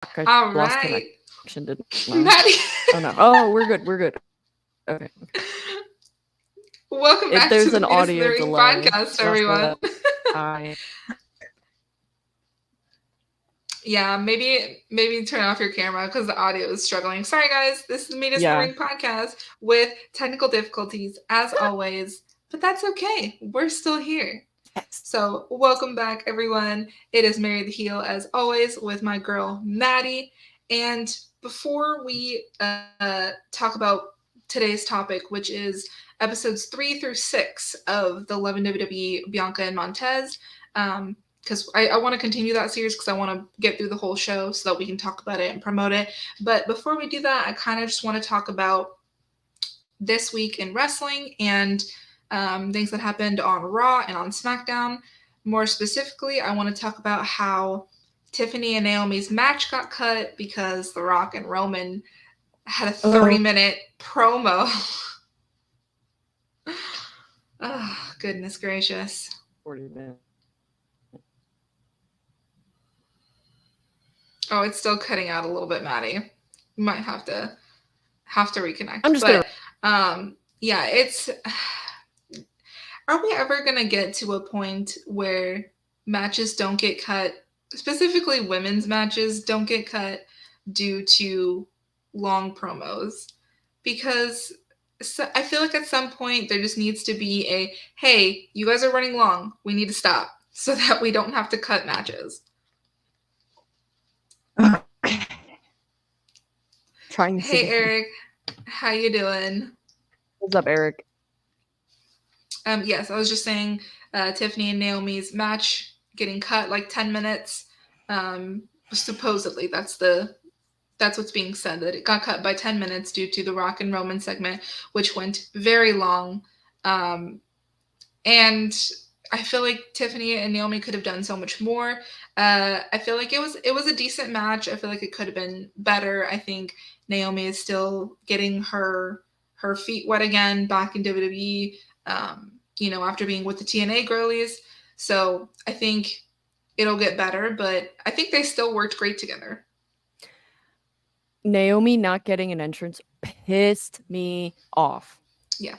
I All lost right. connection, didn't I? Maddie. Oh no. Oh, we're good. We're good. Okay. Welcome If back to there's the an Meet Us in the audio Ring delay, podcast, just know everyone. that I Yeah, maybe turn off your camera because the audio is struggling. Sorry, guys. This is the Meet Us in the yeah. Ring podcast with technical difficulties, as always. But that's okay. We're still here. Yes. So, welcome back, everyone. It is Mary the Heel, as always, with my girl, Maddie. And before we talk about today's topic, which is episodes 3 through 6 of the 11 WWE Bianca and Montez, because I want to continue that series because I want to get through the whole show so that we can talk about it and promote it. But before we do that, I kind of just want to talk about this week in wrestling and things that happened on Raw and on SmackDown. More specifically, I want to talk about how Tiffany and Naomi's match got cut because The Rock and Roman had a 30-minute promo. Oh, goodness gracious. 40 minutes. Oh, it's still cutting out a little bit, Maddie. You might have to reconnect. I'm just But gonna. yeah, it's. Are we ever gonna get to a point where matches don't get cut, specifically women's matches don't get cut due to long promos? Because I feel like at some point there just needs to be a hey, you guys are running long, we need to stop so that we don't have to cut matches. Okay. Trying to. Hey Eric, how you doing? What's up, Eric? Yes, I was just saying Tiffany and Naomi's match getting cut like 10 minutes. Supposedly, that's what's being said, that it got cut by 10 minutes due to the Rock and Roman segment, which went very long. And I feel like Tiffany and Naomi could have done so much more. I feel like it was a decent match. I feel like it could have been better. I think Naomi is still getting her feet wet again back in WWE. After being with the TNA girlies. So I think it'll get better, but I think they still worked great together. Naomi not getting an entrance pissed me off. Yeah.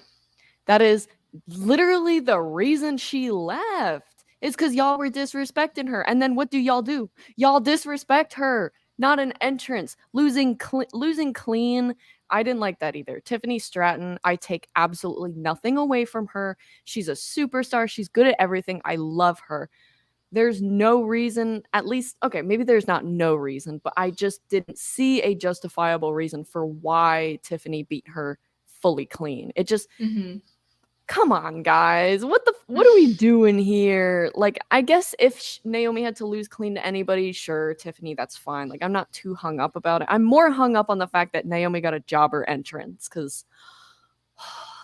That is literally the reason she left. It's because y'all were disrespecting her. And then what do? Y'all disrespect her. Not an entrance. Losing clean. I didn't like that either. Tiffany Stratton, I take absolutely nothing away from her. She's a superstar. She's good at everything. I love her. There's no reason, at least, okay, maybe there's not no reason, but I just didn't see a justifiable reason for why Tiffany beat her fully clean. It just, come on, guys. What are we doing here? Like, I guess if Naomi had to lose clean to anybody, sure, Tiffany, that's fine. Like, I'm not too hung up about it. I'm more hung up on the fact that Naomi got a jobber entrance, because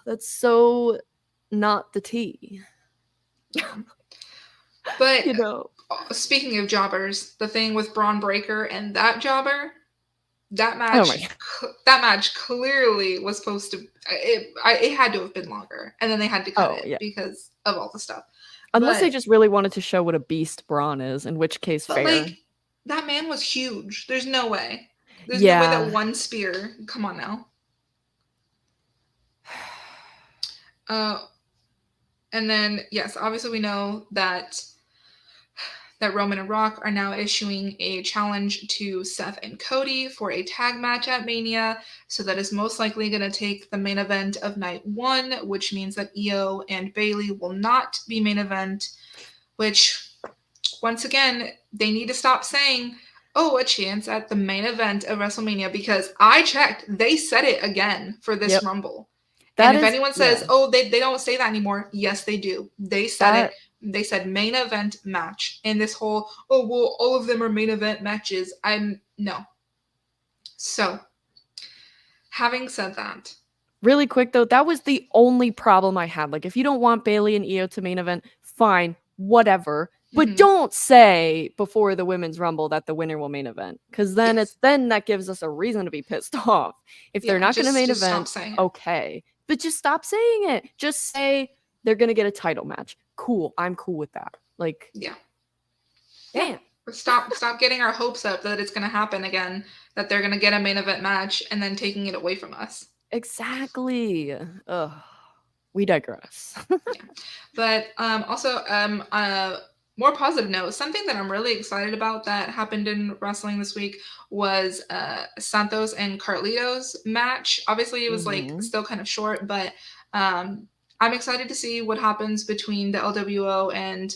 that's so not the tea. But speaking of jobbers, the thing with Braun Breaker and that jobber, that match clearly was supposed to. It had to have been longer, and then they had to cut it because of all the stuff. Unless they just really wanted to show what a beast Braun is, in which case, fair. Like, that man was huge. There's no way. There's no way that one spear. Come on now. And then yes, obviously we know that Roman and Rock are now issuing a challenge to Seth and Cody for a tag match at Mania. So that is most likely going to take the main event of night 1, which means that Io and Bayley will not be main event, which, once again, they need to stop saying, oh, a chance at the main event of WrestleMania, because I checked. They said it again for this Rumble. And if anyone says, oh, they don't say that anymore, yes, they do. They said it. They said main event match. And this whole, oh, well, all of them are main event matches. No. So, having said that. Really quick, though, that was the only problem I had. Like, if you don't want Bayley and Io to main event, fine, whatever. But don't say before the Women's Rumble that the winner will main event. Because then then that gives us a reason to be pissed off. If they're not going to main event, okay. But just stop saying it. Just say they're going to get a title match. Cool. I'm cool with that. Like, yeah. Damn. Stop getting our hopes up that it's gonna happen again, that they're gonna get a main event match and then taking it away from us. Exactly. Ugh. We digress. Yeah. But also, more positive note, something that I'm really excited about that happened in wrestling this week was Santos and Carlito's match. Obviously, it was like Mhm. still kind of short, but um, I'm excited to see what happens between the LWO and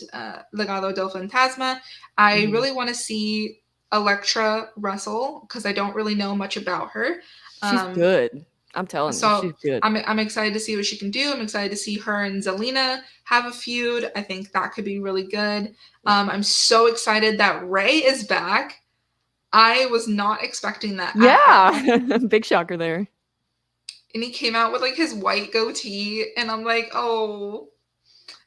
Legado del Fantasma. I Mhm. really want to see Elektra wrestle because I don't really know much about her. She's Um, good. I'm telling you, so she's good. I'm excited to see what she can do. I'm excited to see her and Zelina have a feud. I think that could be really good. Yeah. I'm so excited that Ray is back. I was not expecting that at all. Yeah. Big shocker there. And he came out with like his white goatee, and I'm like, oh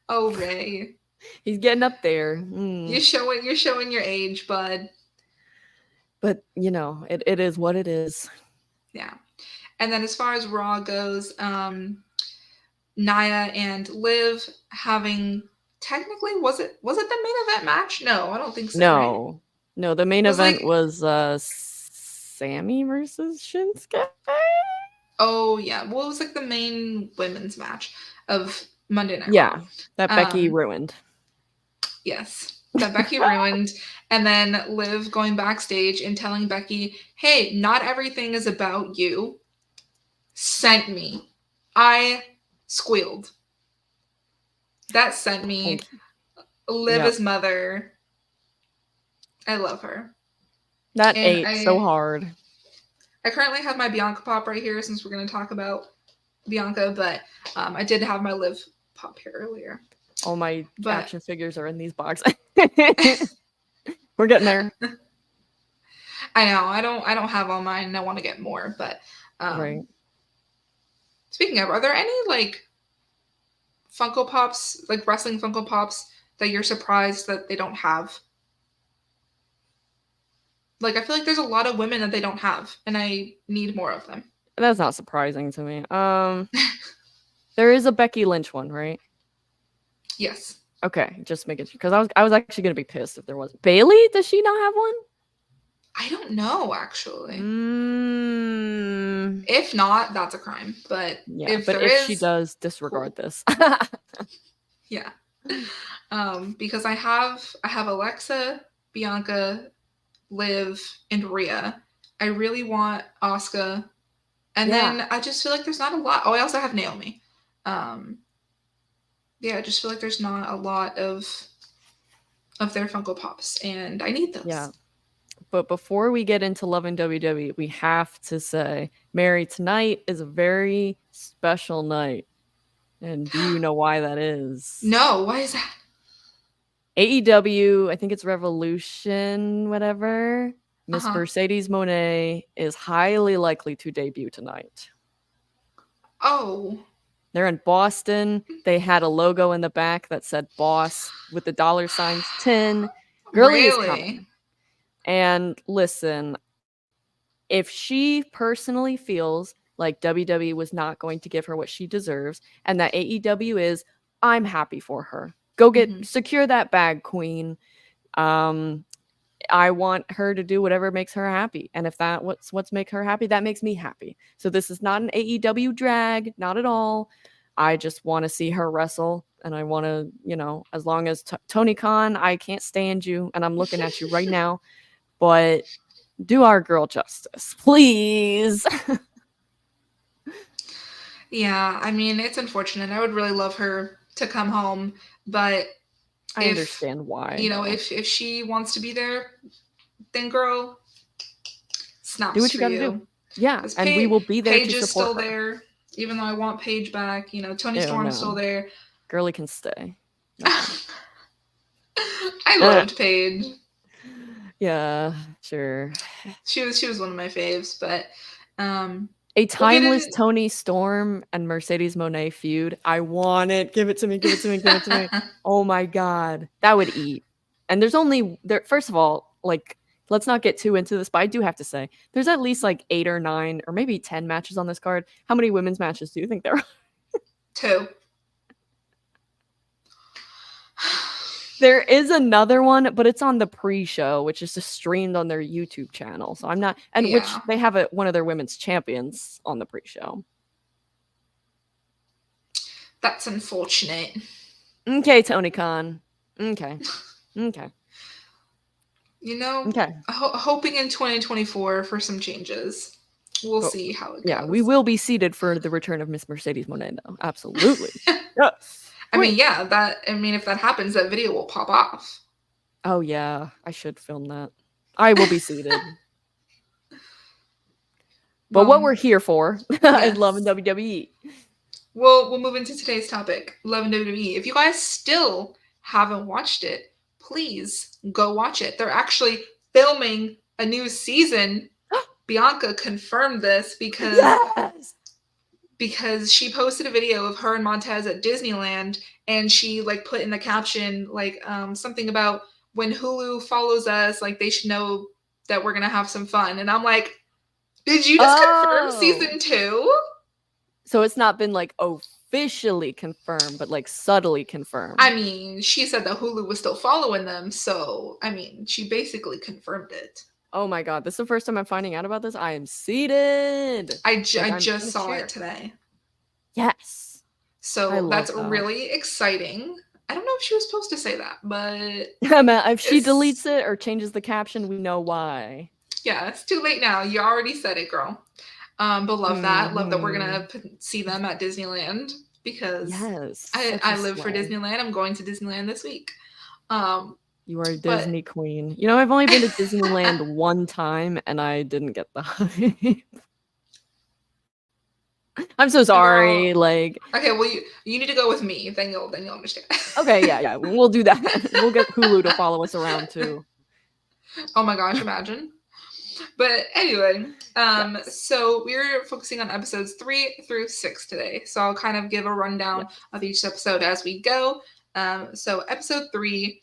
Ray, He's getting up there. Mm. you're showing your age, bud. But, you know, it is what it is. Yeah. And then as far as Raw goes, Nia and Liv having technically was it the main event match? No, I don't think so, right? No. No, the main It was event like, was Sammy versus Shinsuke? oh yeah, well it was like the main women's match of Monday Night Raw. Yeah. That Becky Um, ruined. yes, that Becky ruined, and then Liv going backstage and telling Becky, "Hey, not everything is about you." Sent me. I squealed. That sent me. Thank you. Liv Yep. as mother. I love her. That And ate so hard. I currently have my Bianca pop right here since we're going to talk about Bianca, but I did have my Liv pop here earlier. All my But action figures are in these boxes. We're getting there. I know I don't have all mine and I want to get more, but Right. speaking of, are there any like Funko Pops, like wrestling Funko Pops that you're surprised that they don't have? Like I feel like there's a lot of women that they don't have and I need more of them. That's not surprising to me. There is a Becky Lynch one, right? Yes. Okay, just making sure because I was actually gonna be pissed if there wasn't. Bailey, does she not have one? I don't know actually. Mm, If not, that's a crime. But yeah, if but there if she is, does, cool. disregard this. Yeah. Because I have Alexa, Bianca, Liv, and Rhea. I really want Asuka, and Yeah, then I just feel like there's not a lot. Oh, I also have Naomi. Yeah, I just feel like there's not a lot of their Funko Pops, and I need yeah. those. But before we get into loving WWE, we have to say, Mary, tonight is a very special night. And do you know why that is? No, why is that? AEW, I think it's Revolution, whatever. Uh Miss huh. Mercedes Moné is highly likely to debut tonight. Oh, They're in Boston. They had a logo in the back that said boss with the dollar signs 10. Girlie is really? coming. And listen, if she personally feels like WWE was not going to give her what she deserves and that AEW is, I'm happy for her. Go get Mm-hmm. secure that bag, queen. Um I want her to do whatever makes her happy. And if that what's make her happy, that makes me happy. So this is not an AEW drag, not at all. I just want to see her wrestle and I want to, you know, as long as Tony Khan, I can't stand you and I'm looking at you right now, but do our girl justice, please. Yeah, I mean, it's unfortunate. I would really love her to come home, but I if understand why you know, though. if she wants to be there, then girl, Do snaps what you for got to do. you. Yeah, Because and we will be there to Paige is support still her. there, even though I want Paige back. You know, Tony Ew, Storm's still no. there. Girlie can stay. No thanks. I loved Paige. Yeah, sure. She was one of my faves, but A we'll get timeless in. Tony Storm and Mercedes Moné feud. I want it. Give it to me. Give it to me. Give it to me. Oh my god, that would eat. And there's only there. First of all, like let's not get too into this, but I do have to say there's at least like 8 or 9 or maybe 10 matches on this card. How many women's matches do you think there are? Two. There is another one, but it's on the pre-show, which is just streamed on their YouTube channel. So I'm not, and which Yeah, they have one of their women's champions on the pre-show. that's unfortunate. Okay, Tony Khan. Okay. Okay. You know, Okay. hoping in 2024 for some changes. We'll But see how it yeah, we goes. will be seated for the return of Miss Mercedes Monet, though. Absolutely. Yes. I mean, Queen. yeah, if that happens, that video will pop off. Oh yeah, I should film that. I will be seated. But what Well, we're here for is Love and yes. WWE. We'll move into today's topic, Love and WWE. If you guys still haven't watched it, please go watch it. They're actually filming a new season. Bianca confirmed this Yes. because she posted a video of her and Montez at Disneyland, and she like put in the caption like something about when Hulu follows us, like they should know that we're gonna have some fun. And I'm like, did you just confirm Oh. season 2? So it's not been like officially confirmed, but like subtly confirmed. I mean, she said that Hulu was still following them, so I mean, she basically confirmed it. Oh my god, this is the first time I'm finding out about this. I am seated. I Like I'm in just a saw chair. it today. Yes. I So love that's that. really exciting. I don't know if she was supposed to say that, but If she it's deletes it or changes the caption, we know why. yeah, it's too late now. You already said it, girl. But love that. Love that we're gonna see them at Disneyland because Yes. Such I a live for slay. Disneyland. I'm going to Disneyland this week. You are a But Disney queen. You know, I've only been to Disneyland one time and I didn't get the hype. I'm so sorry. girl, Like, okay, well you need to go with me. Then you'll understand. okay, yeah, we'll do that. We'll get Hulu to follow us around too. Oh my gosh, imagine. But anyway, Yes. so we're focusing on episodes 3 through 6 today. So I'll kind of give a rundown Yes. of each episode as we go. So episode 3,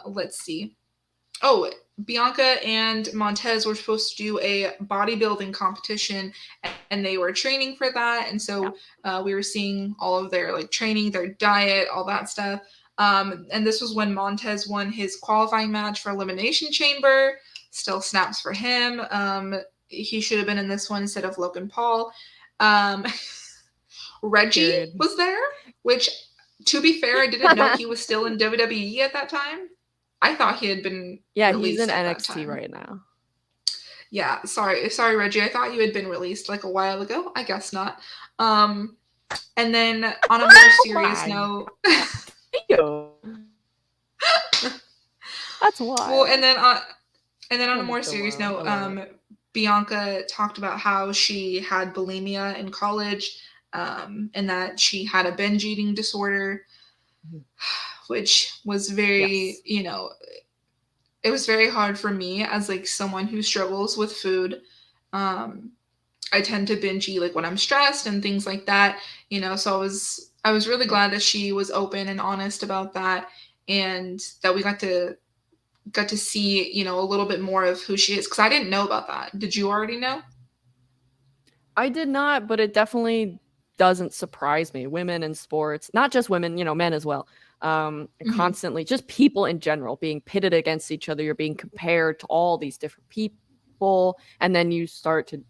let's see. Oh, Bianca and Montez were supposed to do a bodybuilding competition, and they were training for that. And so we were seeing all of their like training, their diet, all that stuff. And this was when Montez won his qualifying match for Elimination Chamber. Still snaps for him. He should have been in this one instead of Logan Paul. Reggie Period. was there, which, to be fair, I didn't know he was still in WWE at that time. I thought he had been he's in at that NXT time. right now. Yeah, sorry, Reggie. I thought you had been released like a while ago. I guess not. And then on a more serious note, That's why. well, and then on a more serious note, Bianca talked about how she had bulimia in college, and that she had a binge eating disorder, which was very, it was very hard for me as like someone who struggles with food. I tend to binge eat like when I'm stressed and things like that, so I was really glad that she was open and honest about that, and that we got to see, a little bit more of who she is, because I didn't know about that. Did you already know? I did not, but it definitely doesn't surprise me. Women in sports, not just women, men as well, constantly, just people in general being pitted against each other. You're being compared to all these different people, and then you start to,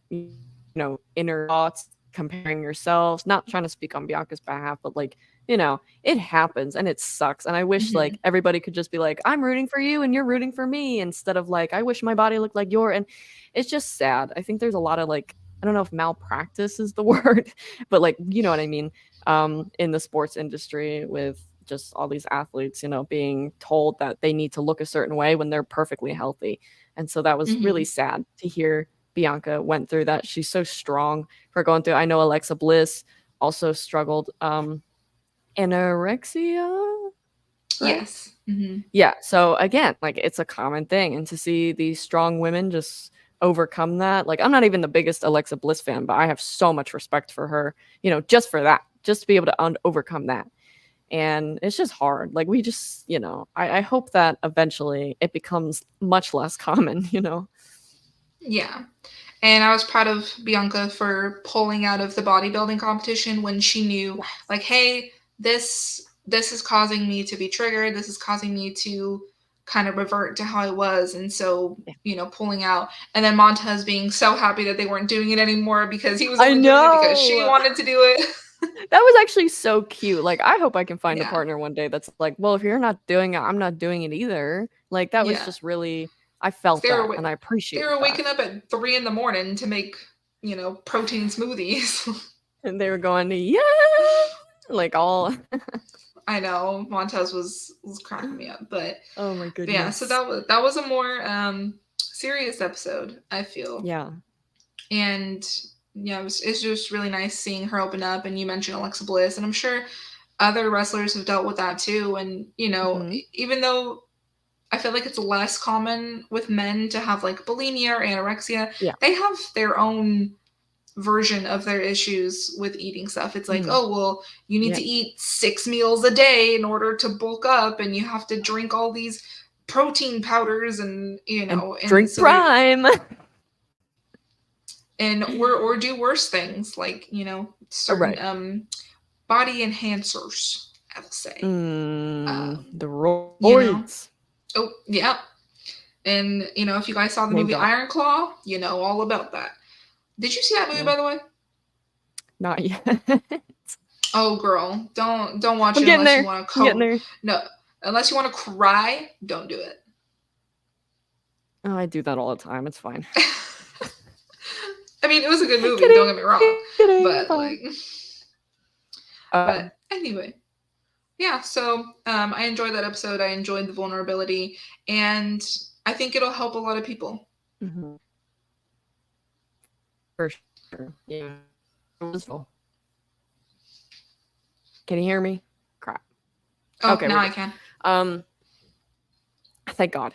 inner thoughts, comparing yourselves. Not trying to speak on Bianca's behalf, but like, it happens and it sucks. And I wish like everybody could just be like, I'm rooting for you and you're rooting for me, instead of like, I wish my body looked like yours. And it's just sad. I think there's a lot of like, I don't know if malpractice is the word, but like, you know what I mean? In the sports industry, with just all these athletes, being told that they need to look a certain way when they're perfectly healthy. And so that was really sad to hear Bianca went through that. She's so strong for going through. I know Alexa Bliss also struggled anorexia, right? Yes. Yeah, so again, like, it's a common thing, and to see these strong women just overcome that, like, I'm not even the biggest Alexa Bliss fan, but I have so much respect for her, just for that, just to be able to overcome that. And it's just hard. Like, we just, I hope that eventually it becomes much less common. Yeah. And I was proud of Bianca for pulling out of the bodybuilding competition when she knew, like, hey, this this is causing me to be triggered. This is causing me to kind of revert to how I was. And so, Yeah. pulling out. And then Montez being so happy that they weren't doing it anymore because he was I only doing it because she know. wanted to do it. That was actually so cute. Like, I hope I can find a Yeah. partner one day that's like, well, if you're not doing it, I'm not doing it either. Like, that was Yeah. just really, I felt They that were and I they appreciate were that. waking up at 3 in the morning to make, protein smoothies. And they were going, yeah, like all. I know Montez was cracking me up, Oh my but yeah. So goodness. that was a more serious episode, I feel. Yeah. And yeah, it's just really nice seeing her open up. And you mentioned Alexa Bliss, and I'm sure other wrestlers have dealt with that too. And Hmm. even though I feel like it's less common with men to have like bulimia or anorexia, Yeah. they have their own version of their issues with eating stuff. It's like, Mm. oh, well, you need Yeah. to eat 6 meals a day in order to bulk up, and you have to drink all these protein powders, and And and drink so they prime. and or do worse things like certain Right. body enhancers, I will say. The You know, roids. oh yeah, and if you guys saw the Name movie drop. Iron Claw, you know all about that. Did you see that movie, Yeah. by the way? Not yet. Oh, girl, don't watch I'm it getting unless you there. want to I'm getting there. no, unless you want to cry. Don't do it. Oh, I do that all the time. It's fine. I mean, it was a good movie. Don't Kidding. get me wrong, Kidding. but Fine. like, but anyway, yeah. So I enjoyed that episode. I enjoyed the vulnerability, and I think it'll help a lot of people. Mm-hmm. For sure. Yeah. It was full. Can you hear me? Crap. Oh, Okay, now we're I good. can. Thank God.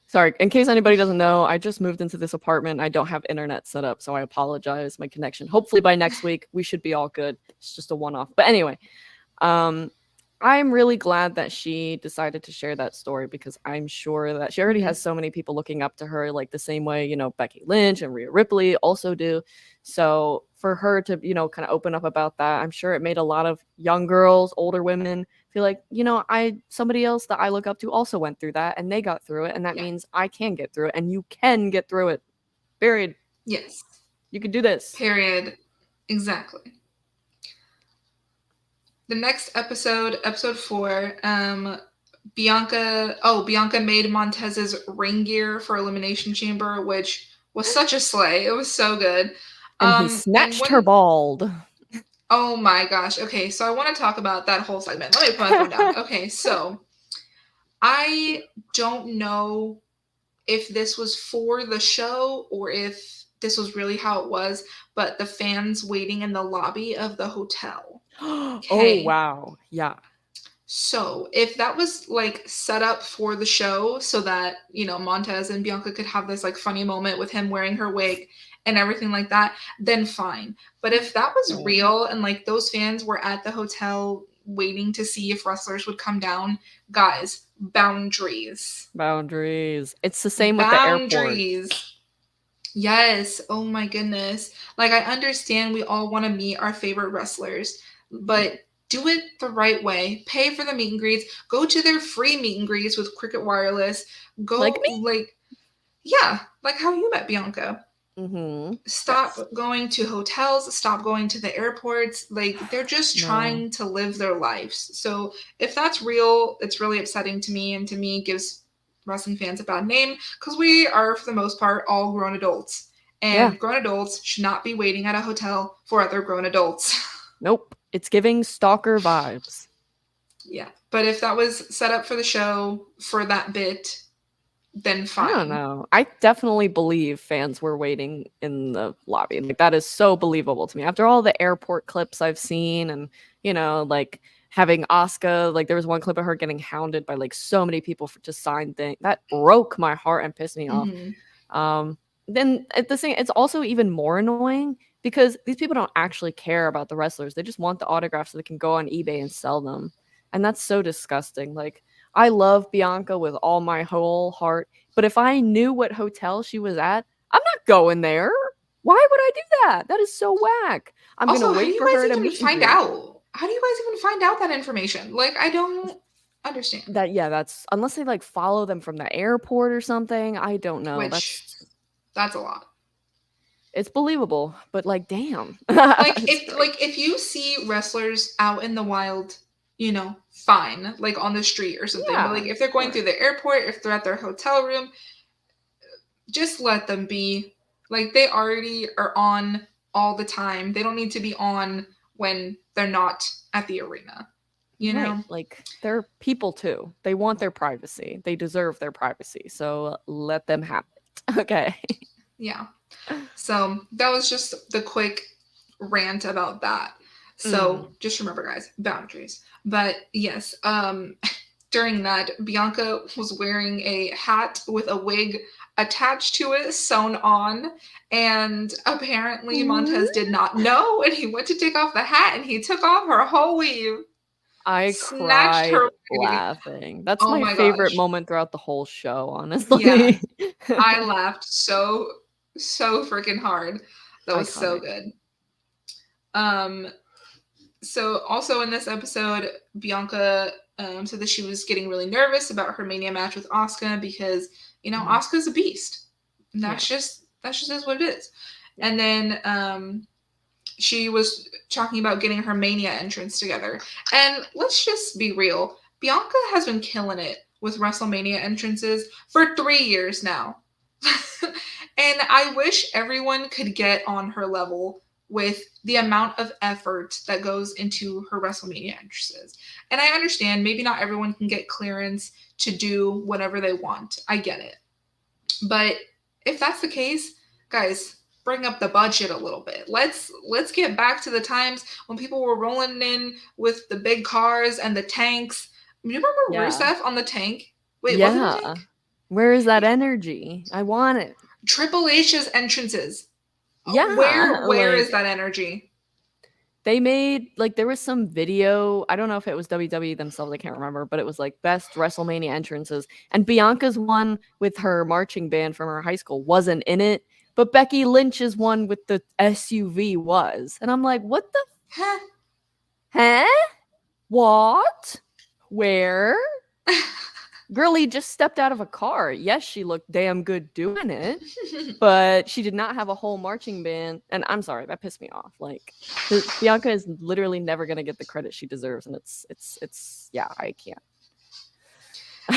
Sorry, in case anybody doesn't know, I just moved into this apartment. I don't have internet set up, so I apologize. My connection. Hopefully by next week we should be all good. It's just a one-off. But anyway, um I'm really glad that she decided to share that story because I'm sure that she already Mhm. has so many people looking up to her, like the same way, Becky Lynch and Rhea Ripley also do. So for her to, kind of open up about that, I'm sure it made a lot of young girls, older women feel like, somebody else that I look up to also went through that and they got through it. And that Yeah. means I can get through it and you can get through it. Period. Yes. You can do this. Period. Exactly. The next episode, episode 4, Bianca made Montez's ring gear for Elimination Chamber, which was such a slay. It was so good. And he And snatched her when bald. Oh my gosh. Okay, so I want to talk about that whole segment. Let me put my phone down. Okay, so I don't know if this was for the show or if this was really how it was, but the fans waiting in the lobby of the hotel. Oh, Okay. wow. Yeah. So, if that was like set up for the show so that, Montez and Bianca could have this like funny moment with him wearing her wig and everything like that, then fine. But if that was Yeah. real and like those fans were at the hotel waiting to see if wrestlers would come down, guys, boundaries. Boundaries. It's the same with the airport. Boundaries. Yes. Oh my goodness. Like, I understand we all want to meet our favorite wrestlers, but do it the right way. Pay for the meet and greets. Go to their free meet and greets with Cricket Wireless. Go, Like me? Yeah, like how you met Bianca. Mm-hmm. Stop Yes. going to hotels. Stop going to the airports. Like, they're just No. trying to live their lives. So if that's real, it's really upsetting to me, and to me, it gives wrestling fans a bad name because we are, for the most part, all grown adults. And Yeah. grown adults should not be waiting at a hotel for other grown adults. Nope. It's giving stalker vibes. Yeah. But if that was set up for the show for that bit, then fine. I don't know. I definitely believe fans were waiting in the lobby. Like, that is so believable to me. After all the airport clips I've seen and, like having Asuka, like there was one clip of her getting hounded by like so many people to sign things. That broke my heart and pissed me off. Then at the same, it's also even more annoying because these people don't actually care about the wrestlers. They just want the autographs so they can go on eBay and sell them. And that's so disgusting. Like, I love Bianca with all my whole heart, but if I knew what hotel she was at, I'm not going there. Why would I do that? That is so whack. I'm Also, gonna how do wait you for guys her to even meet and find greet. out? how do you guys even find out that information? Like, I don't understand. That's unless they like follow them from the airport or something. I don't know. Which, that's a lot. It's believable, but like, damn, Like it's great. if you see wrestlers out in the wild, you know, fine, like on the street or something. But like Yeah, if they're going sure. through the airport, if they're at their hotel room, just let them be. Like they already are on all the time. They don't need to be on when they're not at the arena. You Right. know? Like they're people too. They want their privacy. They deserve their privacy. So let them have it. Okay. Yeah. So that was just the quick rant about that. So Mm. just remember, guys, boundaries. But yes, during that, Bianca was wearing a hat with a wig attached to it, sewn on, and apparently Montez did not know, and he went to take off the hat, and he took off her whole weave, I snatched cried her wig. laughing. That's Oh my my favorite gosh. moment throughout the whole show, Yeah, honestly. I laughed so freaking hard. That was so Iconic. good. Um, so also in this episode, Bianca said that she was getting really nervous about her Mania match with Asuka because Mhm. Asuka's a beast. And Yeah. that's just is what it is. Yeah. And then she was talking about getting her Mania entrance together. And let's just be real, Bianca has been killing it with WrestleMania entrances for 3 years now. And I wish everyone could get on her level with the amount of effort that goes into her WrestleMania entrances. And I understand maybe not everyone can get clearance to do whatever they want. I get it. But if that's the case, guys, bring up the budget a little bit. Let's get back to the times when people were rolling in with the big cars and the tanks. Do you remember Yeah. Rusev on the tank? Wait, was it a Yeah. tank? Where is that energy? I want it. Triple H's entrances. Yeah. Where is Like that energy? they made like there was some video. I don't know if it was WWE themselves. I can't remember, but it was like best WrestleMania entrances, and Bianca's one with her marching band from her high school wasn't in it, but Becky Lynch's one with the SUV was, and I'm like, what the Huh. huh? What? Where? Girlie just stepped out of a car. Yes, she looked damn good doing it, but she did not have a whole marching band. And I'm sorry, that pissed me off. Like Bianca is literally never gonna get the credit she deserves, and it's yeah, I can't.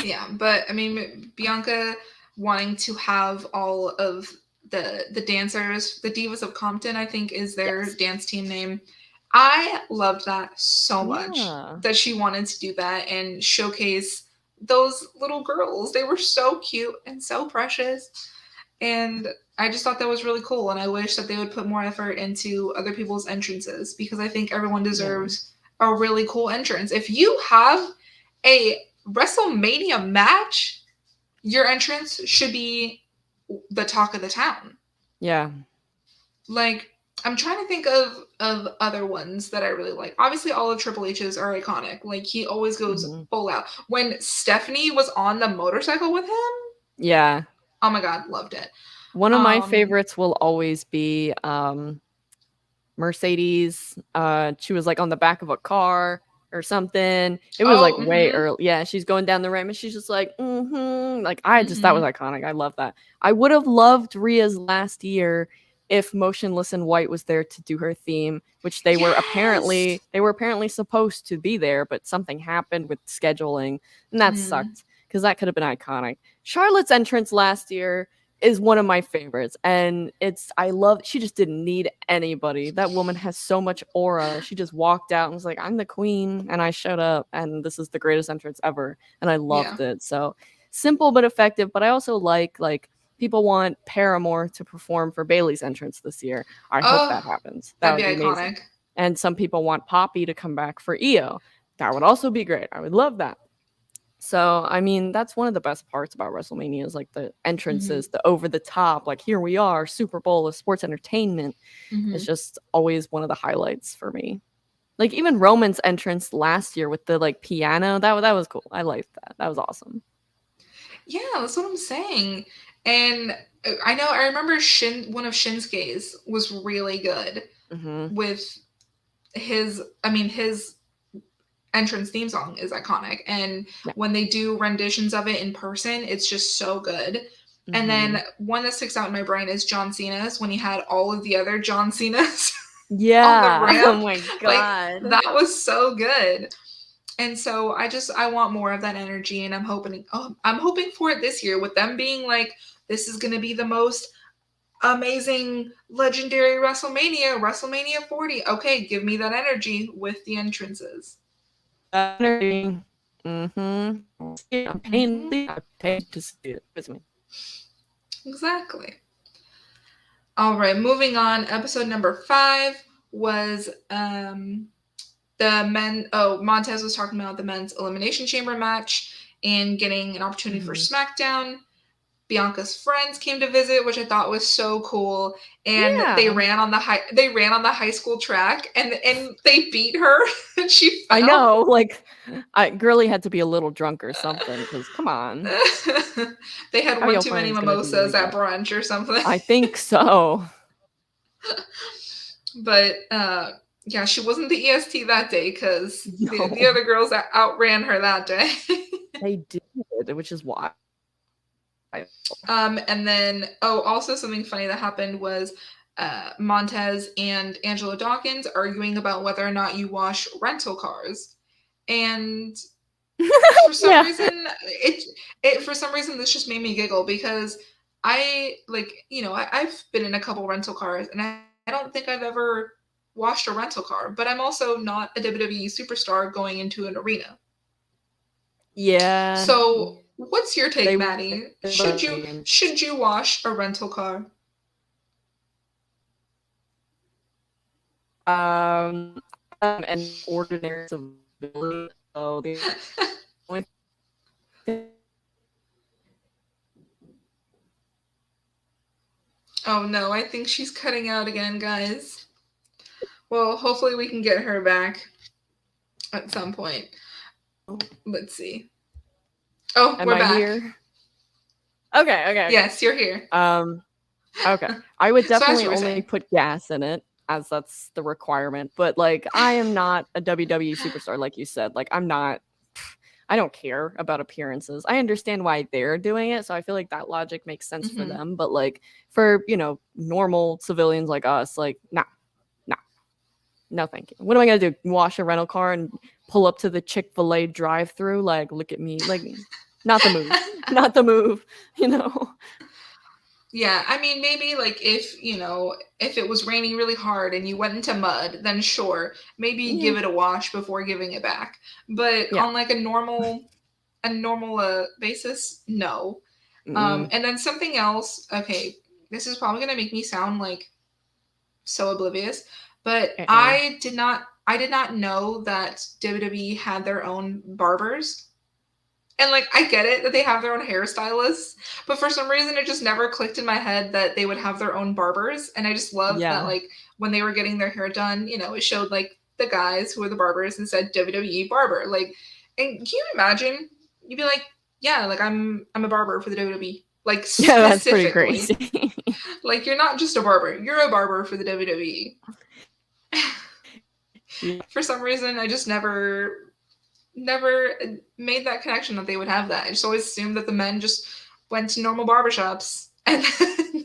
Yeah, but I mean, Bianca wanting to have all of the dancers, the Divas of Compton, I think is their Yes. dance team name. I loved that so much Yeah. that she wanted to do that and showcase those little girls. They were so cute and so precious. And I just thought that was really cool. And I wish that they would put more effort into other people's entrances because I think everyone Yeah. deserves a really cool entrance. If you have a WrestleMania match, your entrance should be the talk of the town. Yeah. Like, I'm trying to think of other ones that I really like. Obviously, all of Triple H's are iconic. Like, he always goes Mhm. full out. When Stephanie was on the motorcycle with him, Yeah. oh my god, loved it. One of my Um, favorites will always be Mercedes. She was like on the back of a car or something. It was like oh, way mm-hmm, early. Yeah, she's going down the ramp and she's just like, mm-hmm. Like I just that was mm-hmm. iconic. I love that. I would have loved Rhea's last year if Motionless in White was there to do her theme, which Yes. they were apparently supposed to be there, but something happened with scheduling, and that Mm. sucked because that could have been iconic. Charlotte's entrance last year is one of my favorites, and it's I love she just didn't need anybody. That woman has so much aura. She just walked out and was like, I'm the queen, and I showed up, and this is the greatest entrance ever, and I Yeah. loved it. So simple but effective. But I also like people want Paramore to perform for Bailey's entrance this year. I hope Oh, that happens. That that'd be would be amazing. iconic. And some people want Poppy to come back for EO. That would also be great. I would love that. So, I mean, that's one of the best parts about WrestleMania is like the Mm-hmm. entrances, the over the top, like here we are, Super Bowl of sports entertainment. Mm-hmm. It's just always one of the highlights for me. Like even Roman's entrance last year with the like piano, that was cool. I liked that. That was awesome. Yeah, that's what I'm saying. And I know I remember one of Shinsuke's was really good Hmm. with his entrance theme song is iconic, and Yeah. when they do renditions of it in person, it's just so good. And Mm-hmm. then one that sticks out in my brain is John Cena's, when he had all of the other John Cena's on the Yeah. Oh ramp. my Like, god. that was so good. And so I want more of that energy, and I'm hoping for it this year, with them being like, this is going to be the most amazing legendary WrestleMania 40. Okay, give me that energy with the entrances. Energy. Mm-hmm. I'm paying. Hmm. I paid to see it with me. Exactly. All right, moving on. Episode number 5 was the men. Oh, Montez was talking about the men's elimination chamber match and getting an opportunity for Mm-hmm. SmackDown. Bianca's friends came to visit, which I thought was so cool. And Yeah. they ran on the high school track, and they beat her and she I fell. know. Like, Girly had to be a little drunk or something. Because come on, They had how one your too many friends gonna be mimosas like at that? brunch or something. I think so. But yeah, she wasn't the EST that day, because the No, other girls outran her that day. they did, which is why. And then, also something funny that happened was Montez and Angela Dawkins arguing about whether or not you wash rental cars. And for some Yeah. reason, it for some reason this just made me giggle, because I've been in a couple rental cars, and I don't think I've ever washed a rental car, but I'm also not a WWE superstar going into an arena. Yeah. So, what's your take, They Maddie? Should you and should you wash a rental car? I'm an ordinary civilian, so the only thing Oh no, I think she's cutting out again, guys. Well, hopefully we can get her back at some point. Let's see. Oh, am we're I back. here? Okay. Yes, you're here. Um, okay. I would So as definitely you were only saying. put gas in it, as that's the requirement. But like, I am not a WWE superstar, like you said. Like, I'm not. I don't care about appearances. I understand why they're doing it, so I feel like that logic makes sense for Hmm. them. But like, for normal civilians like us, like, nah, nah, no, thank you. What am I gonna do? Wash a rental car and pull up to the Chick-fil-A drive-through? Like, look at me. Like, not the move. Not the move. You know. Yeah, I mean, maybe like if it was raining really hard and you went into mud, then sure, maybe Yeah. give it a wash before giving it back. But Yeah. on like a normal basis, no. Mm-mm. And then something else. Okay, this is probably gonna make me sound like so oblivious, but Uh-uh. I did not know that WWE had their own barbers. And like I get it that they have their own hairstylists, but for some reason it just never clicked in my head that they would have their own barbers. And I just loved that, Yeah. like, when they were getting their hair done, it showed like the guys who were the barbers and said WWE barber. Like, and can you imagine? You'd be like, yeah, like I'm a barber for the WWE. Like, Yeah, that's pretty specifically. crazy. Like, you're not just a barber, you're a barber for the WWE. Yeah. For some reason I just never made that connection that they would have that. I just always assumed that the men just went to normal barbershops and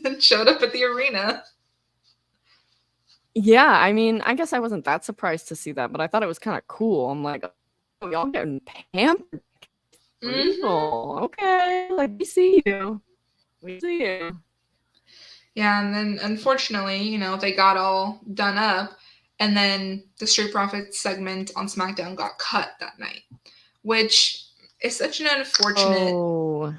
then showed up at the arena. Yeah, I mean, I guess I wasn't that surprised to see that, but I thought it was kind of cool. I'm like, oh, y'all getting pampered for Hmm. real. Okay, like we see you. We see you. Yeah, and then unfortunately, they got all done up, and then the Street Profits segment on SmackDown got cut that night, which is such an unfortunate. Oh,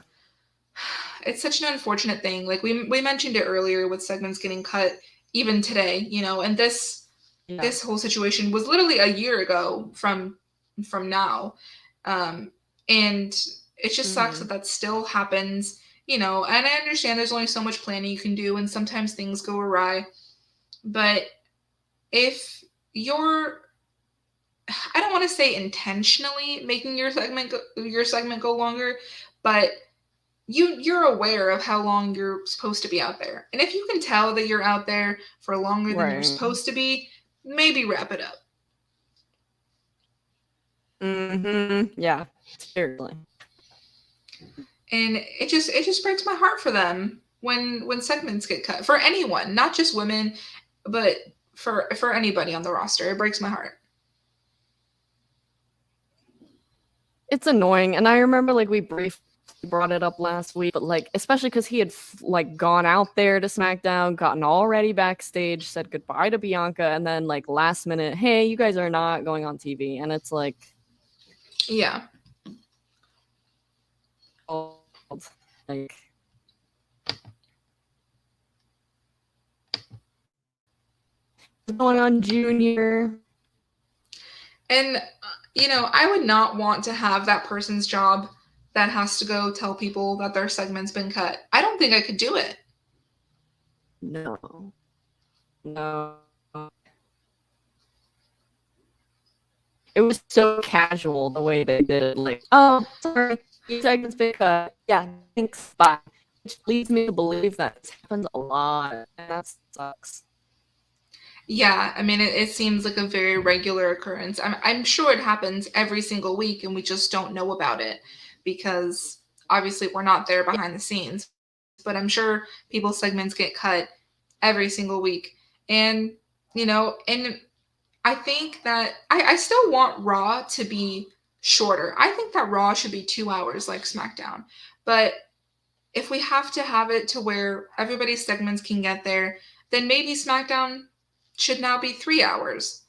It's such an unfortunate thing. Like we mentioned it earlier with segments getting cut even today, and yeah. this whole situation was literally a year ago from now, um, and it just sucks that Hmm. that still happens. And I understand there's only so much planning you can do, and sometimes things go awry. But if you're, I don't want to say intentionally making your segment go longer, but you're aware of how long you're supposed to be out there. And if you can tell that you're out there for longer than you're Right. supposed to be, maybe wrap it up. Yeah, seriously. And it just breaks my heart for them when segments get cut for anyone, not just women, but for anybody on the roster. It breaks my heart. It's annoying, and I remember, like, we briefly brought it up last week, but, like, especially because he had, like, gone out there to SmackDown, gotten all ready backstage, said goodbye to Bianca, and then, like, last minute, "Hey, you guys are not going on TV," and it's like, Yeah. oh, like, what's going on, Junior? And I would not want to have that person's job that has to go tell people that their segment's been cut. I don't think I could do it. No. No. It was so casual the way they did it. Like, oh, sorry, your segment's been cut. Yeah, thanks, bye. Which leads me to believe that this happens a lot, and that sucks. Yeah, I mean, it seems like a very regular occurrence. I'm sure it happens every single week, and we just don't know about it because obviously we're not there behind the scenes. But I'm sure people's segments get cut every single week. And, and I think that I still want Raw to be shorter. I think that Raw should be 2 hours like SmackDown. But if we have to have it to where everybody's segments can get there, then maybe SmackDown should now be 3 hours.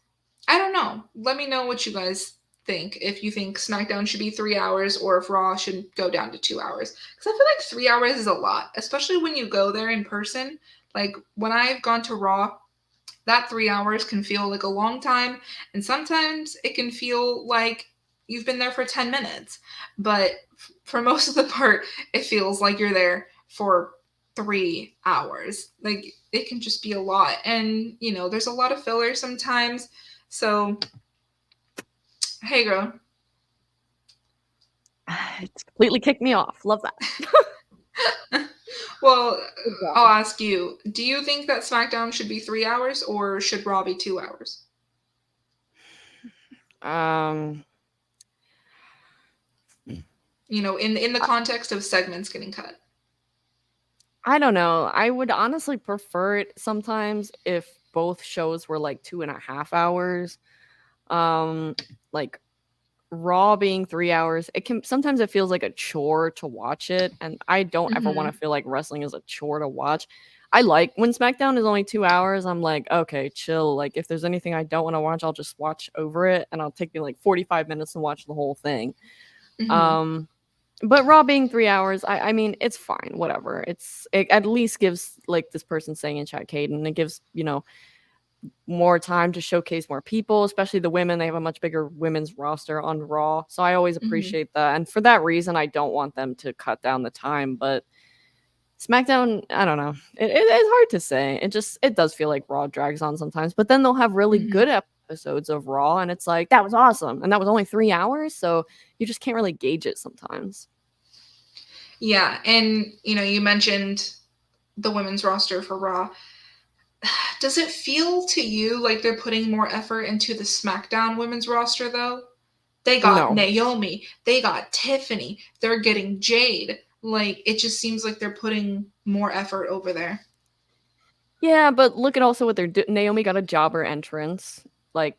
I don't know. Let me know what you guys think. If you think SmackDown should be 3 hours or if Raw should go down to 2 hours. Because I feel like 3 hours is a lot, especially when you go there in person. Like when I've gone to Raw, that 3 hours can feel like a long time. And sometimes it can feel like you've been there for 10 minutes. But for most of the part, it feels like you're there for 3 hours. Like it can just be a lot. And, there's a lot of filler sometimes. So, hey, girl. It's completely kicked me off. Love that. Well, I'll ask you, do you think that SmackDown should be 3 hours or should Raw be 2 hours? Um, In the context of segments getting cut. I don't know. I would honestly prefer it sometimes if both shows were like 2.5 hours. Like Raw being 3 hours, it feels like a chore to watch it, and I don't ever want to feel like wrestling is a chore to watch. I like when SmackDown is only 2 hours. I'm like, okay, chill. Like if there's anything I don't want to watch, I'll just watch over it, and I'll take me like 45 minutes to watch the whole thing. Mm-hmm. But Raw being 3 hours, I mean, it's fine, whatever. It at least gives like this person saying in chat, Caden, it gives more time to showcase more people, especially the women. They have a much bigger women's roster on Raw, so I always appreciate that. And for that reason, I don't want them to cut down the time. But SmackDown, I don't know. It's hard to say. It does feel like Raw drags on sometimes. But then they'll have really good episodes of Raw, and it's like that was awesome, and that was only 3 hours, so you just can't really gauge it sometimes. Yeah, and you mentioned the women's roster for Raw. Does it feel to you like they're putting more effort into the SmackDown women's roster though? They got No. Naomi, they got Tiffany, they're getting Jade. Like it just seems like they're putting more effort over there. Yeah, but look at also what they're doing. Naomi got a jobber entrance. Like,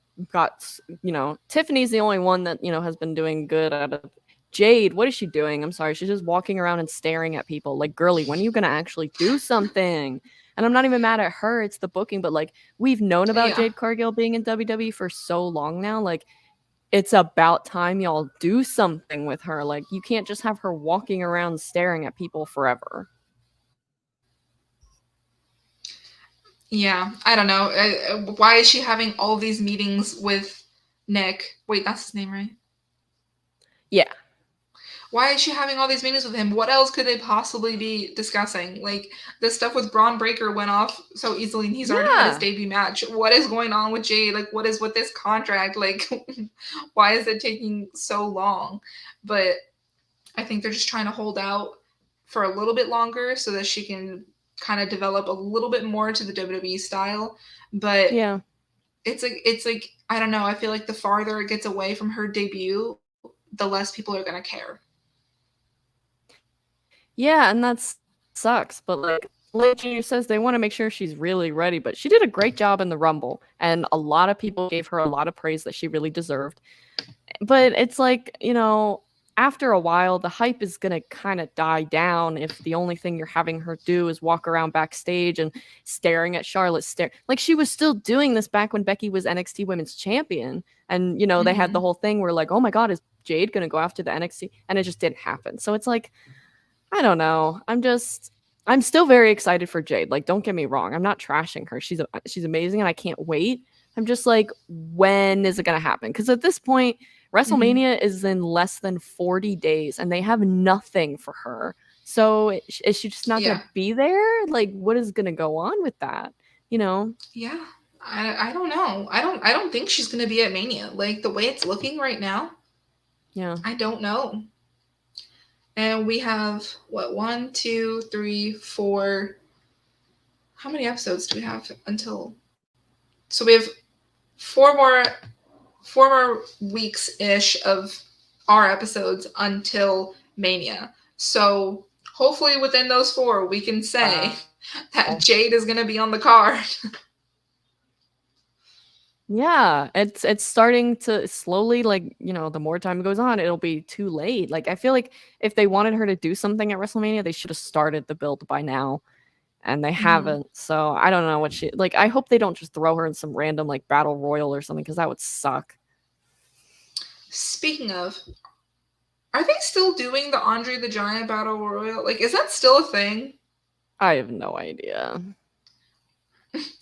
Tiffany's the only one that, has been doing good out of Jade. What is she doing? I'm sorry. She's just walking around and staring at people. Like, girly, when are you going to actually do something? And I'm not even mad at her. It's the booking. But, like, we've known about Jade Cargill being in WWE for so long now. Like, it's about time y'all do something with her. Like, you can't just have her walking around staring at people forever. Yeah, I don't know. Why is she having all these meetings with Nick? Wait, that's his name, right? Yeah. Why is she having all these meetings with him? What else could they possibly be discussing? Like, the stuff with Braun Breaker went off so easily and he's already had his debut match. What is going on with Jade? Like, what is with this contract? Like, why is it taking so long? But I think they're just trying to hold out for a little bit longer so that she can kind of develop a little bit more to the WWE style. But yeah, it's like I don't know. I feel like the farther it gets away from her debut, the less people are gonna care. Yeah, and that sucks. But like Junior says, they want to make sure she's really ready. But she did a great job in the Rumble, and a lot of people gave her a lot of praise that she really deserved. But it's like, after a while, the hype is going to kind of die down if the only thing you're having her do is walk around backstage and staring at Charlotte. Like she was still doing this back when Becky was NXT Women's Champion. And, they had the Mm-hmm. whole thing where like, oh my God, is Jade going to go after the NXT? And it just didn't happen. So it's like, I don't know. I'm still very excited for Jade. Like, don't get me wrong. I'm not trashing her. She's amazing and I can't wait. I'm just like, when is it gonna happen? Because at this point, Mm-hmm. WrestleMania is in less than 40 days and they have nothing for her. So is she just not gonna Yeah, be there? Like, what is gonna go on with that? You know? yeah. I don't know. I don't think she's gonna be at Mania. Like the way it's looking right now, Yeah. I don't know. And we have what, one, two, three, four. How many episodes do we have until? So we have four more 4 more weeks ish of our episodes until Mania. So hopefully within those four, we can say Wow. that Jade is gonna be on the card. Yeah, it's starting to slowly, like, the more time goes on, it'll be too late. Like I feel like if they wanted her to do something at WrestleMania, they should have started the build by now, and they Mm-hmm. haven't. So I don't know what she like. I hope they don't just throw her in some random like battle royal or something because that would suck. Speaking of, are they still doing the Andre the Giant Battle Royal? Like, is that still a thing? I have no idea.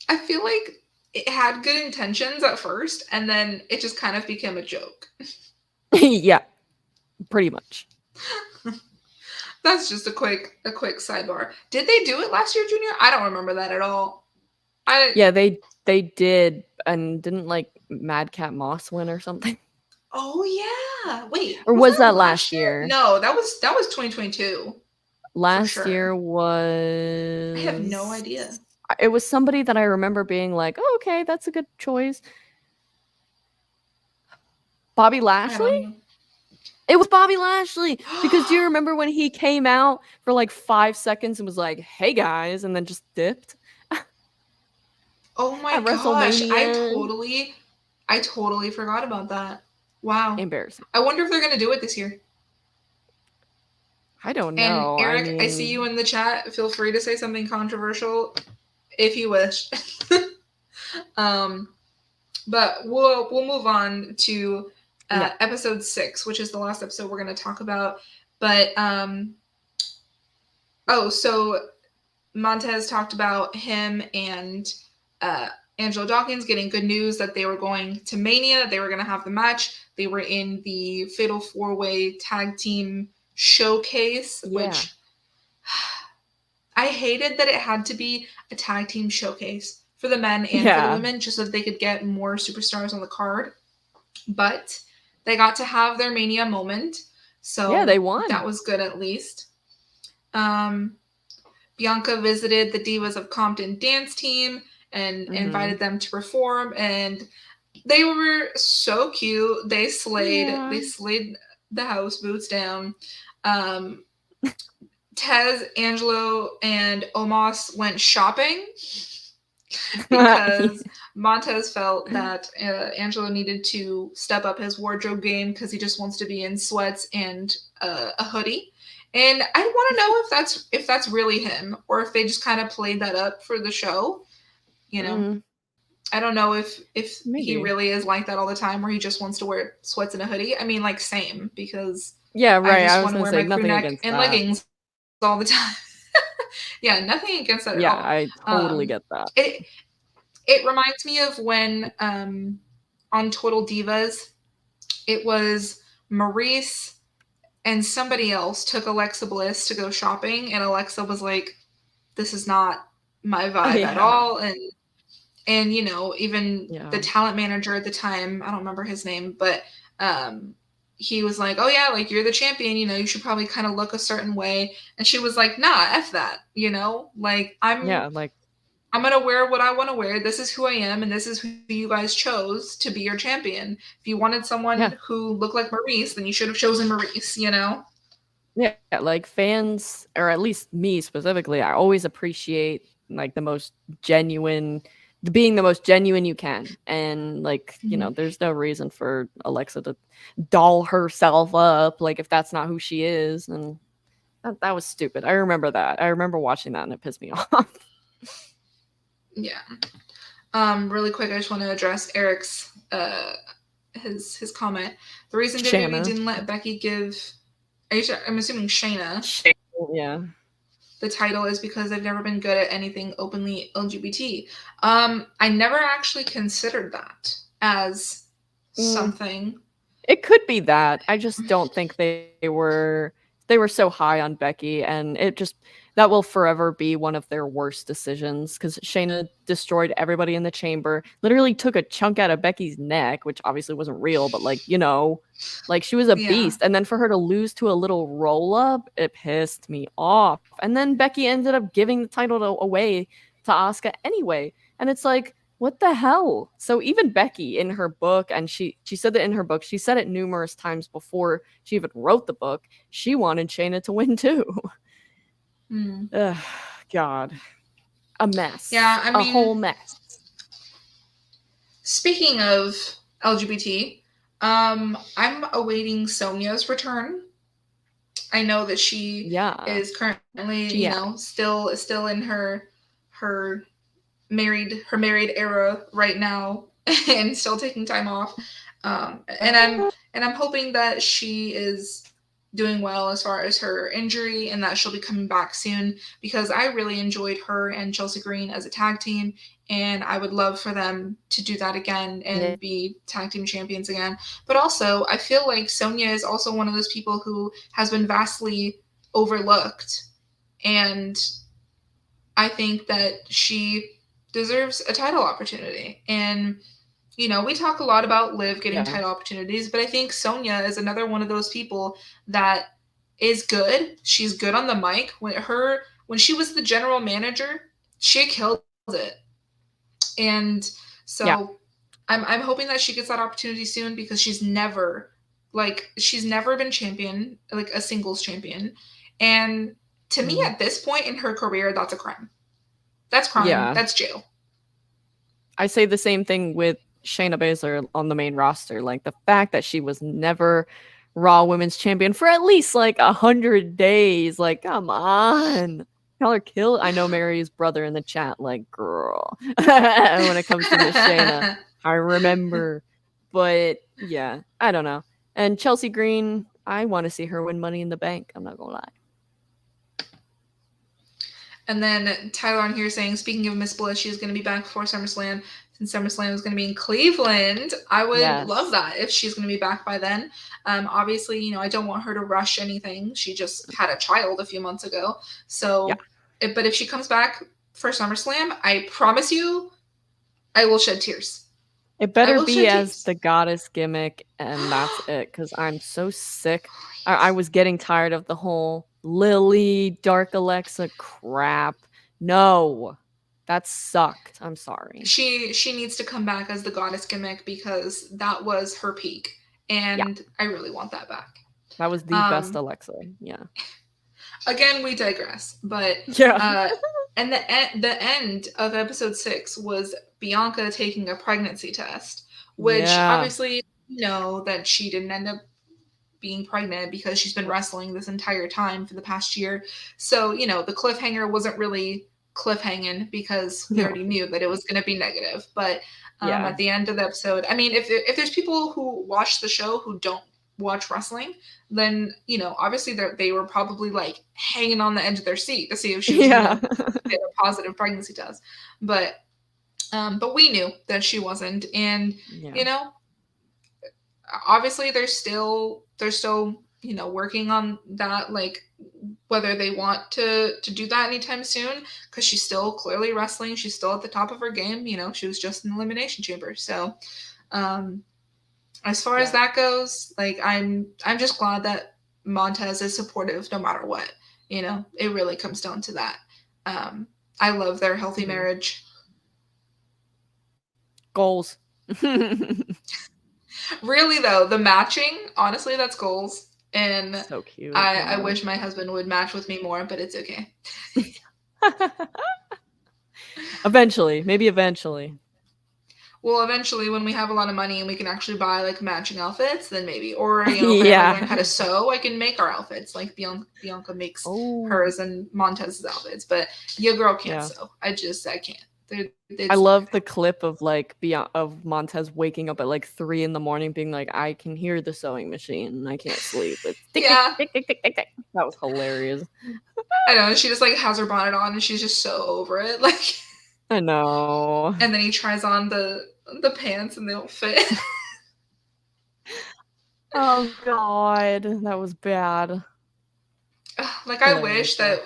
I feel like it had good intentions at first, and then it just kind of became a joke. Yeah, pretty much. That's just a quick sidebar. Did they do it last year, Junior? I don't remember that at all. I Yeah, they did, and didn't like Madcap Moss win or something, Oh yeah. Wait, or was was that that last last year? year? No, that was 2022 for Last sure. year I have no was idea. it was somebody that I remember being like, "Oh, okay, that's a good choice." Bobby I Lashley? don't know. It was Bobby Lashley because do you remember when he came out for like 5 seconds and was like, "Hey guys," and then just dipped Oh my at gosh, WrestleMania? I totally forgot about that. Wow. Embarrassing. I wonder if they're gonna do it this year. I don't And know. I Eric, I see you mean, in the chat. Feel free to say something controversial if you wish. um, but we'll move on to yeah. episode 6, which is the last episode we're going to talk about. But oh, so Montez talked about him and uh, Angelo Dawkins getting good news that they were going to Mania. They were going to have the match. They were in the Fatal 4-Way Tag Team Showcase, Yeah. which I hated that it had to be a tag team showcase for the men and for the Yeah. women, just so that they could get more superstars on the card. But they got to have their Mania moment, Yeah, so they won. that was good at least. Um, Bianca visited the Divas of Compton dance team and Mhm. invited them to perform, and they were so cute. They slayed. Yeah. They slayed the house boots down. Um, Tez, Angelo, and Omos went shopping because Montez felt that Angelo needed to step up his wardrobe game because he just wants to be in sweats and a hoodie. And I want to know if that's really him or if they just kind of played that up for the show. You know, Mm, I don't know if he maybe. really is like that all the time, where he just wants to wear sweats and a hoodie. I mean, like same because Yeah, I right. just I was want to gonna wear say my crew nothing neck against and that. leggings all the time. Yeah, nothing against that at Yeah, all. I totally get that. It it reminds me of when on Total Divas, it was Maurice and somebody else took Alexa Bliss to go shopping, and Alexa was like, "This is not my Oh, vibe at yeah. all," and even the Yeah. talent manager at the time, I don't remember his name, but um, he was like, "Oh yeah, like you're the champion, you should probably kind of look a certain way," and she was like, "Nah, f that," like I'm Yeah, like I'm gonna wear what I want to wear. This is who I am, and this is who you guys chose to be your champion. If you wanted Yeah. someone who looked like Maurice, then you should have chosen Maurice. You know? Yeah, like fans, or at least me specifically, I always appreciate like the most genuine, being the most genuine you can. And like, Mhm. there's no reason for Alexa to doll herself up, like if that's not who she is. And that was stupid. I remember that. I remember watching that and it pissed me off. Yeah. Really quick, I just want to address Eric's his comment. The reason WWE Shanna. didn't let Becky give, I'm assuming Shayna, Shayna, yeah. the title is because they've never been good at anything openly LGBT. I never actually considered that as Mm, something. it could be that. I just don't think they were so high on Becky, and it just that will forever be one of their worst decisions because Shayna destroyed everybody in the chamber, literally took a chunk out of Becky's neck, which obviously wasn't real, but like she was a Yeah. beast. And then for her to lose to a little roll up, it pissed me off. And then Becky ended up giving the title away to Asuka anyway. And it's like, what the hell? So even Becky in her book, and she said that in her book, she said it numerous times before she even wrote the book, she wanted Shayna to win too. Hmm. Ugh, God. A mess. Yeah, I A whole mean, mess. speaking of LGBT, I'm awaiting Sonya's return. I know that she Yeah. is currently, She yeah. still in her married era right now and still taking time off. And I'm hoping that she is doing well as far as her injury and that she'll be coming back soon because I really enjoyed her and Chelsea Green as a tag team and I would love for them to do that again Yeah. and be tag team champions again. But also, I feel like Sonya is also one of those people who has been vastly overlooked and I think that she deserves a title opportunity. And, we talk a lot about Liv getting Yeah. title opportunities, but I think Sonya is another one of those people that is good. She's good on the mic. When she was the general manager, she killed it. And Yeah. so I'm hoping that she gets that opportunity soon because she's never been champion, like a singles champion. And to me Mm. at this point in her career, that's a crime. That's crime. Yeah. That's jail. I say the same thing with Shayna Baszler on the main roster. Like the fact that she was never Raw Women's Champion for at least like 100 days. Like, come on. Tell her kill. I know Mary's brother in the chat, like, girl. When it comes to Miss Shayna, I remember. But yeah, I don't know. And Chelsea Green, I want to see her win Money in the Bank. I'm not gonna lie. And then Tyler on here saying, speaking of Miss Bliss, she's going to be back for SummerSlam. Since SummerSlam is going to be in Cleveland, I would love Yes. that if she's going to be back by then. Obviously, I don't want her to rush anything. She just had a child a few months ago. Yeah. So, but if she comes back for SummerSlam, I promise you, I will shed tears. It I better will be shed as tears. the goddess gimmick, and that's it. Because I'm so sick. I was getting tired of the whole Lily, Dark Alexa crap. No, that sucked. I'm sorry. She needs to come back as the goddess gimmick because that was her peak, Yeah, and I really want that back. that was the best Um, Alexa. Yeah. Again, we digress, but Yeah. uh, and the end of episode 6 was Bianca taking a pregnancy test, which Yeah. obviously that she didn't end up being pregnant because she's been wrestling this entire time for the past year. So, the cliffhanger wasn't really cliffhanging because we No. already knew that it was going to be negative. But Yeah. at the end of the episode, I mean, if there's people who watch the show who don't watch wrestling, then, obviously they were probably like hanging on the edge of their seat to see if she was going Yeah. to get a positive pregnancy test. But we knew that she wasn't. And, Yeah. you know, obviously they're still working on that, like whether they want to do that anytime soon because she's still clearly wrestling, she's still at the top of her game. She was just in the elimination chamber. So um as far as Yeah. that goes, like I'm just glad that Montez is supportive no matter what. It really comes down to that. um I love their healthy Mhm. marriage. Goals. Really though, the matching, honestly, that's goals. And So cute. I Yeah. wish my husband would match with me more, but it's okay. Eventually, maybe eventually. Well, eventually, when we have a lot of money and we can actually buy like matching outfits, then maybe. Or if I ever learn how Yeah. to sew, I can make our outfits. Like Bianca makes Oh, hers and Montez's outfits, but your girl can't yeah. sew. I can't. I It's not love gonna the happen. clip of like beyond of Montez waking up at like 3 in the morning being like, I can hear the sewing machine and I can't sleep. It's tick tick Yeah, tick tick tick tick tick. That was hilarious. I know. She just like has her bonnet on and she's just so over it. Like, I know. and then he tries on the pants and they don't fit. Oh god, that was bad. Like Hilarious though.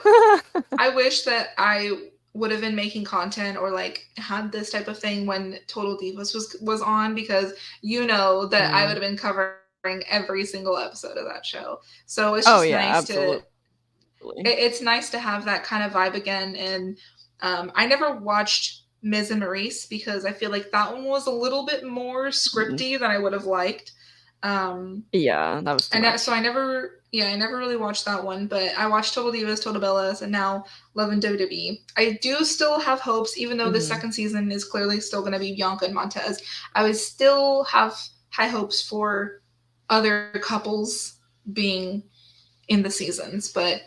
I wish that I would have been making content or like had this type of thing when Total Divas was on, because that I would Mm. have been covering every single episode of that show. So it's Oh just yeah, nice to absolutely. it's nice to have that kind of vibe again. And I never watched Miz and Maurice because I feel like that one was a little bit more Mm. scripty than I would have liked. Um, Yeah, that was too so much. I never really watched that one, but I watched Total Divas, Total Bellas, and now Love and WWE. I do still have hopes, even though the Mhm. second season is clearly still going to be Bianca and Montez. I would still have high hopes for other couples being in the seasons, but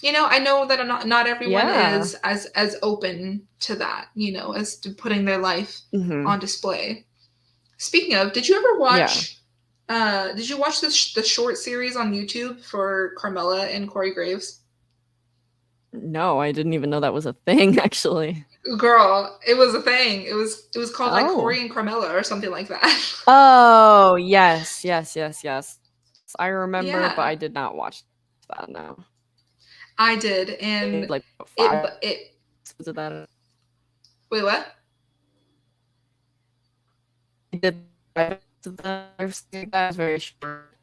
I know that not everyone Yeah. is as open to that, as to putting their life Mhm. on display. Speaking of, did you ever Yeah. watch? Did you watch the short series on YouTube for Carmella and Corey Graves? No, I didn't even know that was a thing actually. Girl, it was a thing. It was called like Oh. Corey and Carmella or something like that. Oh, yes, yes, yes, yes. I remember, but Yeah, I did not watch that, no. I did, They and did, like, it 5 it. episodes of that. Wait, what? They did 5 episodes of that or something like that. It was very short.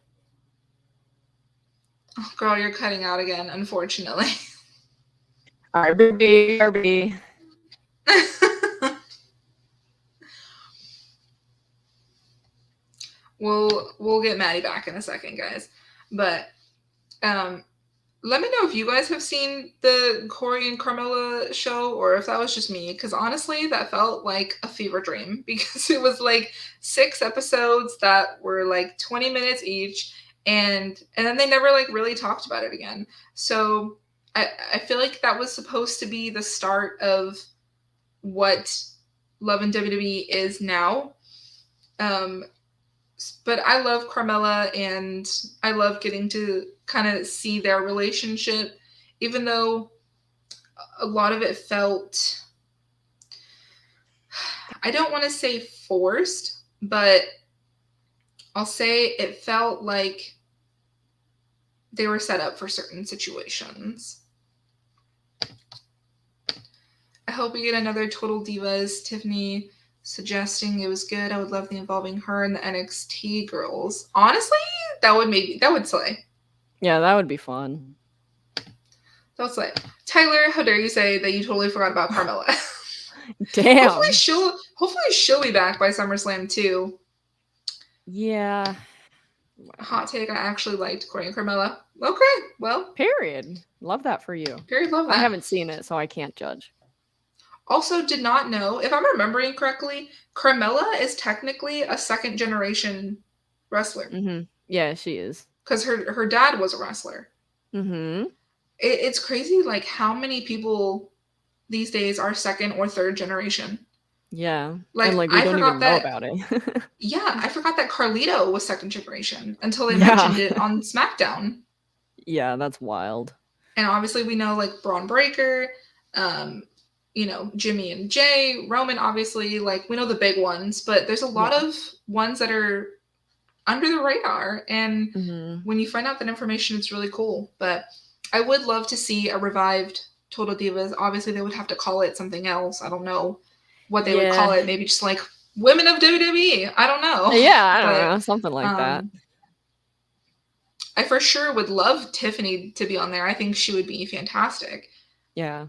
Oh, girl, you're cutting out again, unfortunately. Alright, BRB. We'll get Maddie back in a second, guys. But um, let me know if you guys have seen the Corey and Carmella show or if that was just me. Because honestly, that felt like a fever dream because it was like 6 episodes that were like 20 minutes each, and then they never like really talked about it again. So I feel like that was supposed to be the start of what Love and WWE is now. Um, but I love Carmella and I love getting to kind of see their relationship, even though a lot of it felt, I don't want to say forced, but I'll say it felt like they were set up for certain situations. I hope we get another Total Divas. Tiffany suggesting it was good. I would love the involving her and the NXT girls. Honestly, that would slay. Yeah, that would be fun. That's like, Tyler, how dare you say that you totally forgot about Carmella? hopefully Damn. she'll hopefully she'll be back by SummerSlam too. Yeah. Hot take, I actually liked Corey and Carmella. Okay, well, Period. Love that for you. very love I that. haven't seen it, so I can't judge. Also, did not know, if I'm remembering correctly, Carmella is technically a second generation wrestler Mhm. Yeah, she is. because her dad was a wrestler. Mhm. It's crazy, like how many people these days are second or third generation. Yeah. And, Like like, we don't even know that. about it. Yeah, I forgot that Carlito was second generation until they Yeah. mentioned it on SmackDown. Yeah, that's wild. And obviously, we know like Braun Breaker, um, Jimmy and Jay, Roman. Obviously, like we know the big ones, but there's a lot Yeah. of ones that are under the radar. And Mhm. when you find out that information, it's really cool. But I would love to see a revived Total Divas. Obviously, they would have to call it something else. I don't know what they would call Yeah. it. Maybe just like Women of WWE. I don't know, Yeah, I don't but know, something like that. um, I for sure would love Tiffany to be on there. I think she would be fantastic. Yeah.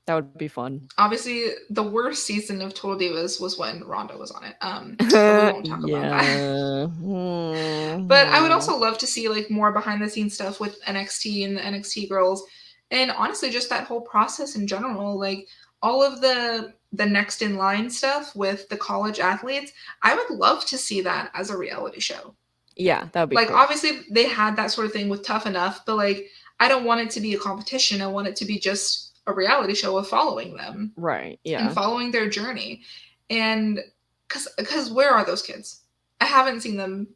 That would be fun. Obviously, the worst season of Total Divas was when Ronda was on it. But we won't talk about that. Yeah. But I would Mhm. also love to see like more behind the scenes stuff with NXT and the NXT girls, and honestly, just that whole process in general, like all of the next in line stuff with the college athletes. I would love to see that as a reality show. Yeah, that would be Like cool. obviously they had that sort of thing with Tough Enough, but like I don't want it to be a competition. I want it to be just a reality show of following them Right. and Yeah. following their journey. And because where are those kids? I haven't seen them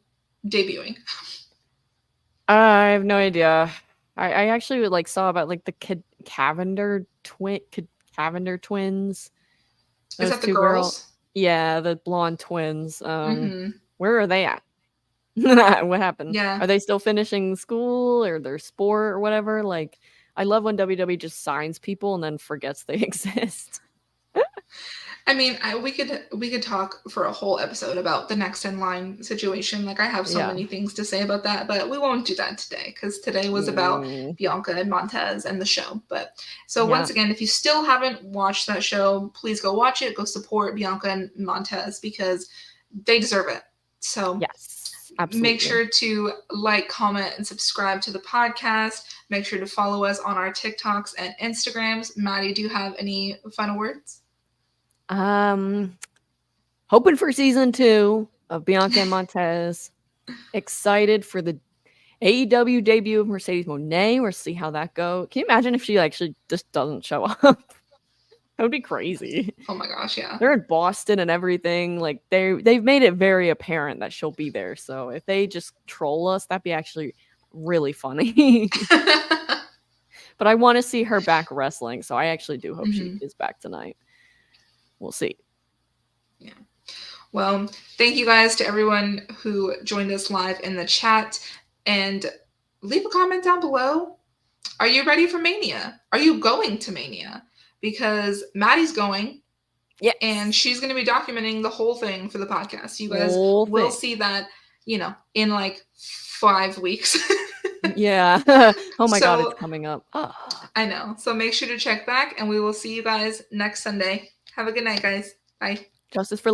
debuting. I have no idea. I actually like saw about like the Cavender twins. Is Those that the two girls. girls? Yeah, the blonde twins. Mm-hmm. Where are they at? What happened? Yeah. Are they still finishing school or their sport or whatever? Like, I love when WWE just signs people and then forgets they exist. I mean, we could talk for a whole episode about the next in line situation. Like I have so Yeah. many things to say about that, but we won't do that today because today was about Mm, Bianca and Montez and the show. But so yeah. once again, if you still haven't watched that show, please go watch it. Go support Bianca and Montez because they deserve it. So Yes. make Absolutely. sure to like, comment, and subscribe to the podcast. Make sure to follow us on our TikToks and Instagrams. Maddie, do you have any final words? Hoping for season 2 of Bianca and Montez. Excited for the AEW debut of Mercedes Moné. We'll see how that goes. Can you imagine if she actually just doesn't show up? That would be crazy. Oh my gosh, yeah. They're in Boston and everything. Like they've made it very apparent that she'll be there. So if they just troll us, that'd be actually really funny. But I want to see her back wrestling, so I actually do hope she Mm-hmm. is back tonight. We'll see. Yeah. Well, thank you guys to everyone who joined us live in the chat. And leave a comment down below. Are you ready for Mania? Are you going to Mania? Because Maddie's going. Yes. And she's going to be documenting the whole thing for the podcast. You guys Whole will thing. see that, in like 5 weeks. Yeah. Oh my god, it's So coming up. Oh. I know. So make sure to check back, and we will see you guys next Sunday. Have a good night, guys. Bye. Justice for